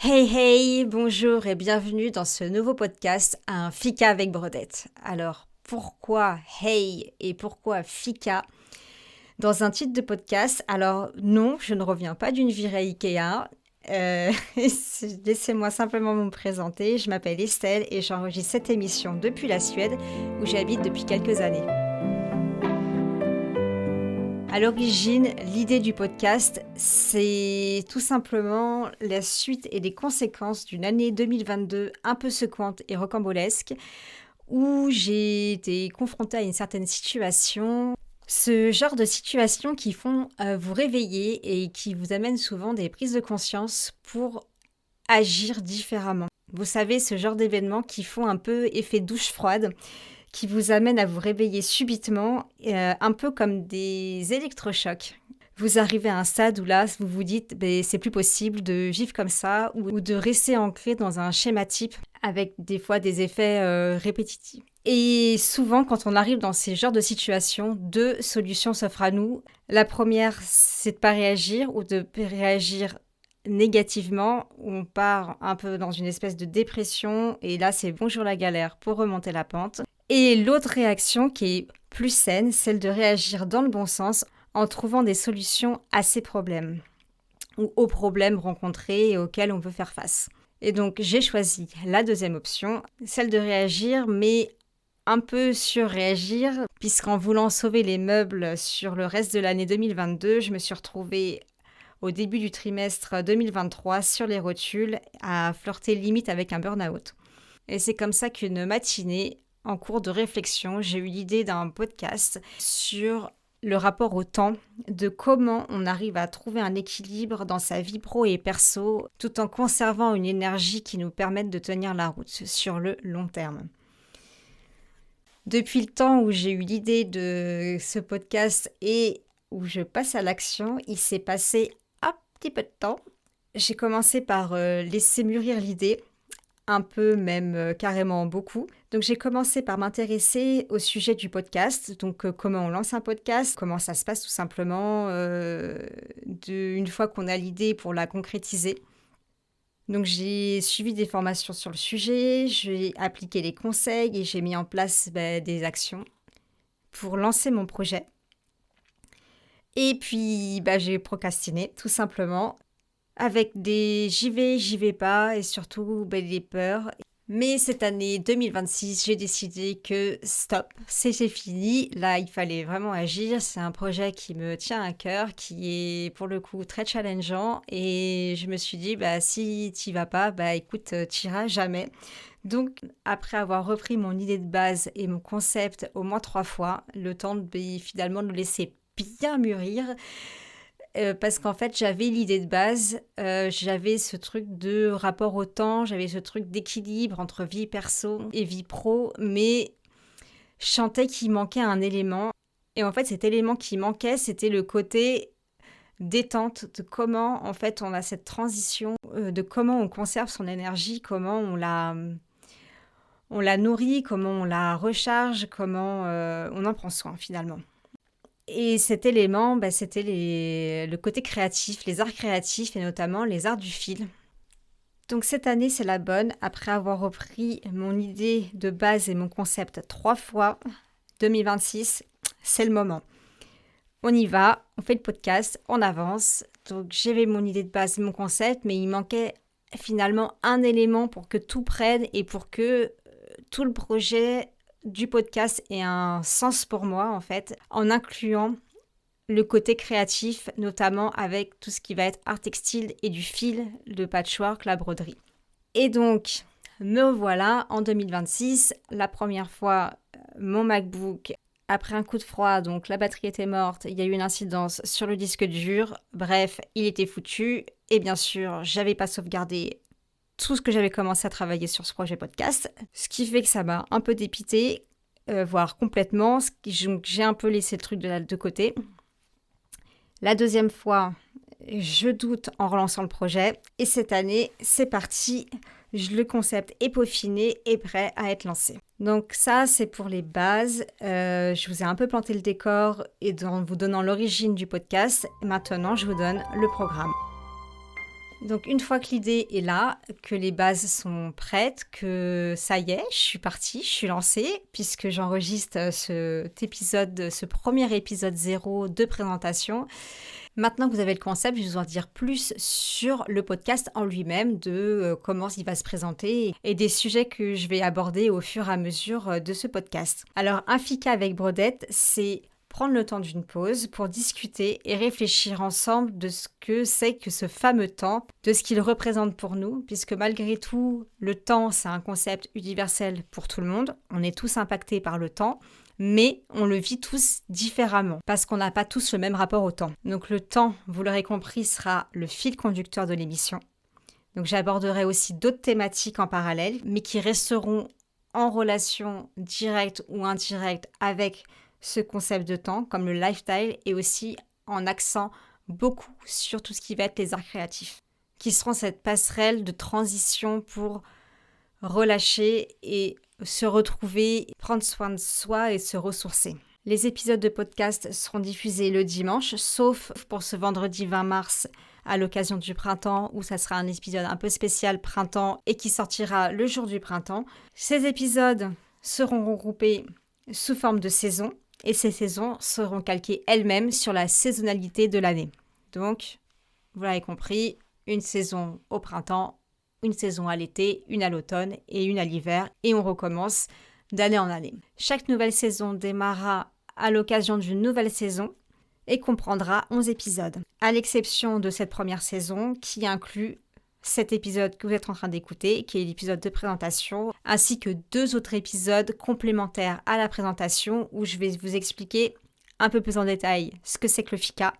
Hey hey, bonjour et bienvenue dans ce nouveau podcast, un Fika avec Brodette. Alors, pourquoi hey et pourquoi Fika dans un titre de podcast? Alors non, je ne reviens pas d'une virée Ikea. Euh, Laissez-moi simplement me présenter. Je m'appelle Estelle et j'enregistre cette émission depuis la Suède où j'habite depuis quelques années. À l'origine, l'idée du podcast, c'est tout simplement la suite et les conséquences d'une année 2022 un peu secouante et rocambolesque, où j'ai été confrontée à une certaine situation. Ce genre de situations qui font vous réveiller et qui vous amènent souvent des prises de conscience pour agir différemment. Vous savez, ce genre d'événements qui font un peu effet douche froide, qui vous amène à vous réveiller subitement, un peu comme des électrochocs. Vous arrivez à un stade où là, vous vous dites c'est plus possible de vivre comme ça ou de rester ancré dans un schéma type avec des fois des effets répétitifs. Et souvent, quand on arrive dans ces genres de situations, deux solutions s'offrent à nous. La première, c'est de ne pas réagir ou de réagir négativement, où on part un peu dans une espèce de dépression et là, c'est bonjour la galère pour remonter la pente. Et l'autre réaction qui est plus saine, celle de réagir dans le bon sens en trouvant des solutions à ces problèmes ou aux problèmes rencontrés et auxquels on veut faire face. Et donc j'ai choisi la deuxième option, celle de réagir, mais un peu surréagir, puisqu'en voulant sauver les meubles sur le reste de l'année 2022, je me suis retrouvée au début du trimestre 2023 sur les rotules à flirter limite avec un burn-out. Et c'est comme ça qu'une matinée, en cours de réflexion, j'ai eu l'idée d'un podcast sur le rapport au temps, de comment on arrive à trouver un équilibre dans sa vie pro et perso, tout en conservant une énergie qui nous permette de tenir la route sur le long terme. Depuis le temps où j'ai eu l'idée de ce podcast et où je passe à l'action, il s'est passé un petit peu de temps. J'ai commencé par laisser mûrir l'idée, un peu, même carrément beaucoup. Donc j'ai commencé par m'intéresser au sujet du podcast, donc comment on lance un podcast, comment ça se passe tout simplement, une fois qu'on a l'idée pour la concrétiser. Donc j'ai suivi des formations sur le sujet, j'ai appliqué les conseils et j'ai mis en place des actions pour lancer mon projet. Et puis j'ai procrastiné tout simplement avec des j'y vais pas et surtout des peurs. Mais cette année 2026, j'ai décidé que stop, c'est fini. Là, il fallait vraiment agir. C'est un projet qui me tient à cœur, qui est pour le coup très challengeant. Et je me suis dit, si t'y vas pas, écoute, t'iras jamais. Donc, après avoir repris mon idée de base et mon concept au moins 3 fois, le temps de finalement nous laisser bien mûrir, parce qu'en fait, j'avais l'idée de base, j'avais ce truc de rapport au temps, j'avais ce truc d'équilibre entre vie perso et vie pro, mais je sentais qu'il manquait un élément. Et en fait, cet élément qui manquait, c'était le côté détente, de comment en fait on a cette transition, de comment on conserve son énergie, comment on la nourrit, comment on la recharge, comment on en prend soin finalement. Et cet élément, c'était le côté créatif, les arts créatifs et notamment les arts du fil. Donc cette année, c'est la bonne. Après avoir repris mon idée de base et mon concept 3 fois, 2026, c'est le moment. On y va, on fait le podcast, on avance. Donc j'avais mon idée de base, mon concept, mais il manquait finalement un élément pour que tout prenne et pour que tout le projet du podcast ait un sens pour moi, en fait, en incluant le côté créatif, notamment avec tout ce qui va être art textile et du fil, le patchwork, la broderie. Et donc, me voilà en 2026, la première fois, mon MacBook, après un coup de froid, donc la batterie était morte, il y a eu une incidence sur le disque dur, bref, il était foutu, et bien sûr, j'avais pas sauvegardé tout ce que j'avais commencé à travailler sur ce projet podcast, ce qui fait que ça m'a un peu dépité, voire complètement, j'ai un peu laissé le truc de côté. La deuxième fois, je doute en relançant le projet, et cette année, c'est parti, le concept est peaufiné et prêt à être lancé. Donc ça, c'est pour les bases. Je vous ai un peu planté le décor et en vous donnant l'origine du podcast. Maintenant, je vous donne le programme. Donc une fois que l'idée est là, que les bases sont prêtes, que ça y est, je suis partie, je suis lancée, puisque j'enregistre ce premier épisode 0 de présentation. Maintenant que vous avez le concept, je vais vous en dire plus sur le podcast en lui-même, de comment il va se présenter et des sujets que je vais aborder au fur et à mesure de ce podcast. Alors, un fika avec Brodette, c'est prendre le temps d'une pause pour discuter et réfléchir ensemble de ce que c'est que ce fameux temps, de ce qu'il représente pour nous, puisque malgré tout, le temps, c'est un concept universel pour tout le monde. On est tous impactés par le temps. Mais on le vit tous différemment parce qu'on n'a pas tous le même rapport au temps. Donc le temps, vous l'aurez compris, sera le fil conducteur de l'émission. Donc j'aborderai aussi d'autres thématiques en parallèle, mais qui resteront en relation directe ou indirecte avec ce concept de temps, comme le lifestyle, et aussi en accent beaucoup sur tout ce qui va être les arts créatifs, qui seront cette passerelle de transition pour relâcher et se retrouver, prendre soin de soi et se ressourcer. Les épisodes de podcast seront diffusés le dimanche, sauf pour ce vendredi 20 mars à l'occasion du printemps, où ça sera un épisode un peu spécial printemps et qui sortira le jour du printemps. Ces épisodes seront regroupés sous forme de saisons et ces saisons seront calquées elles-mêmes sur la saisonnalité de l'année. Donc, vous l'avez compris, une saison au printemps, une saison à l'été, une à l'automne et une à l'hiver, et on recommence d'année en année. Chaque nouvelle saison démarrera à l'occasion d'une nouvelle saison et comprendra 11 épisodes, à l'exception de cette première saison qui inclut cet épisode que vous êtes en train d'écouter, qui est l'épisode de présentation, ainsi que 2 autres épisodes complémentaires à la présentation où je vais vous expliquer un peu plus en détail ce que c'est que le fika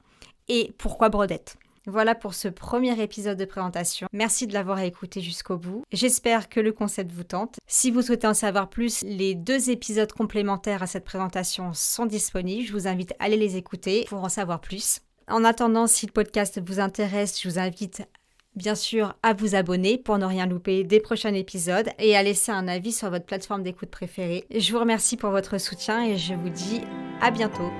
et pourquoi Brodette. Voilà pour ce premier épisode de présentation. Merci de l'avoir écouté jusqu'au bout. J'espère que le concept vous tente. Si vous souhaitez en savoir plus, les 2 épisodes complémentaires à cette présentation sont disponibles. Je vous invite à aller les écouter pour en savoir plus. En attendant, si le podcast vous intéresse, je vous invite bien sûr à vous abonner pour ne rien louper des prochains épisodes et à laisser un avis sur votre plateforme d'écoute préférée. Je vous remercie pour votre soutien et je vous dis à bientôt.